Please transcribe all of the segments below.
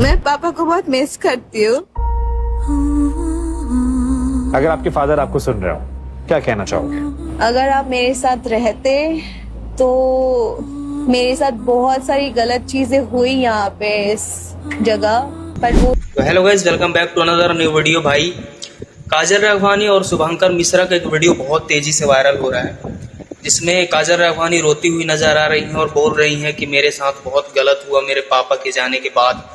मैं पापा को बहुत मिस करती हूँ। अगर आपके फादर आपको सुन रहे हो, क्या कहना चाहोगे? अगर आप मेरे साथ रहते तो मेरे साथ बहुत सारी गलत चीजें हुई यहाँ पे इस जगह पर वो। तो hello guys, welcome back to another new video. भाई काजल राघवानी और शुभंकर मिश्रा का एक वीडियो बहुत तेजी से वायरल हो रहा है, जिसमें काजल राघवानी रोती हुई नजर आ रही हैं और बोल रही हैं कि मेरे साथ बहुत गलत हुआ। मेरे पापा के जाने के बाद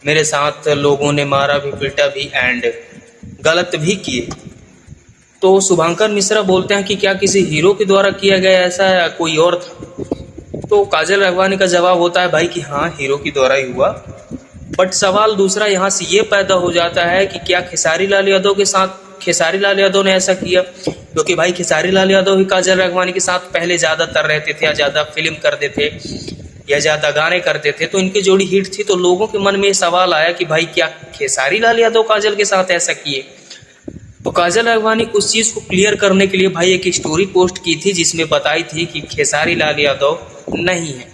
मेरे साथ लोगों ने मारा भी, पीटा भी एंड गलत भी किए। तो शुभंकर मिश्रा बोलते हैं कि क्या किसी हीरो के द्वारा किया गया ऐसा या कोई और था? तो काजल राघवानी का जवाब होता है भाई कि हाँ, हीरो के द्वारा ही हुआ। बट सवाल दूसरा यहाँ से ये पैदा हो जाता है कि क्या खेसारी लाल यादव के साथ खेसारी लाल यादव ने ऐसा किया? क्योंकि भाई खेसारी लाल यादव ही काजल राघवानी के साथ पहले ज़्यादातर रहते थे या ज़्यादा फिल्म करते थे या ज़्यादा गाने करते थे, तो इनकी जोड़ी हिट थी। तो लोगों के मन में ये सवाल आया कि भाई क्या खेसारी लाल यादव काजल के साथ ऐसा किए? तो काजल राघवानी उस चीज़ को क्लियर करने के लिए भाई एक स्टोरी पोस्ट की थी, जिसमें बताई थी कि खेसारी लाल यादव नहीं है।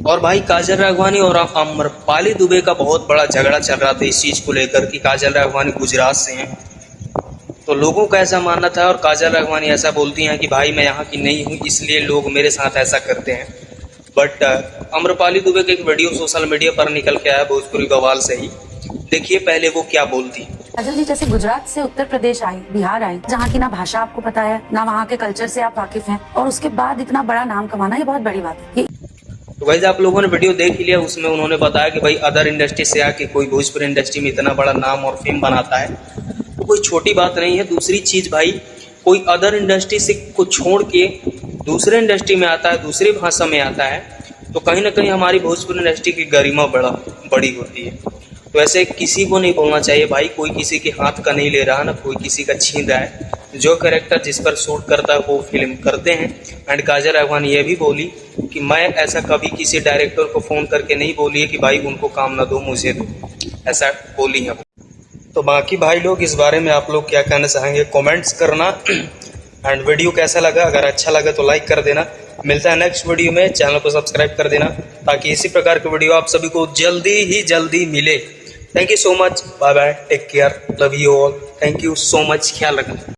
और भाई काजल राघवानी और आम्रपाली दुबे का बहुत बड़ा झगड़ा चल रहा था इस चीज़ को लेकर कि काजल राघवानी गुजरात से हैं। तो लोगों का ऐसा मानना था और काजल राघवानी ऐसा बोलती हैं कि भाई मैं यहाँ की नहीं हूँ, इसलिए लोग मेरे साथ ऐसा करते हैं। बट आम्रपाली दुबे का एक वीडियो सोशल मीडिया पर निकल के आया भोजपुरी बवाल से ही। देखिए पहले वो क्या बोलती है। काजल जी जैसे गुजरात से उत्तर प्रदेश आई, बिहार आई, जहाँ की ना भाषा आपको पता है ना वहाँ के कल्चर से आप वाकिफ हैं, और उसके बाद इतना बड़ा नाम कमाना ये बहुत बड़ी बात है। तो भाई आप लोगों ने वीडियो देख लिया, उसमें उन्होंने बताया कि भाई अदर इंडस्ट्री से आके कोई भोजपुरी इंडस्ट्री में इतना बड़ा नाम और फेम बनाता है तो कोई छोटी बात नहीं है। दूसरी चीज़ भाई, कोई अदर इंडस्ट्री से को छोड़ के दूसरे इंडस्ट्री में आता है, दूसरी भाषा में आता है, तो कहीं ना कहीं हमारी भोजपुरी इंडस्ट्री की गरिमा बड़ी होती है। तो ऐसे किसी को नहीं बोलना चाहिए भाई, कोई किसी के हाथ का नहीं ले रहा, ना कोई किसी का छीन रहा है। जो कैरेक्टर जिस पर शूट करता है वो फिल्म करते हैं। एंड काजल राघवानी ये भी बोली कि मैं ऐसा कभी किसी डायरेक्टर को फ़ोन करके नहीं बोली है कि भाई उनको काम ना दो, मुझे दो, ऐसा बोली है। तो बाकी भाई लोग इस बारे में आप लोग क्या कहना चाहेंगे, कमेंट्स करना। एंड वीडियो कैसा लगा, अगर अच्छा लगा तो लाइक कर देना। मिलता है नेक्स्ट वीडियो में, चैनल को सब्सक्राइब कर देना ताकि इसी प्रकार की वीडियो आप सभी को जल्दी मिले। Thank you so much, bye bye, take care, love you all, thank you so much, ख्याल रखना।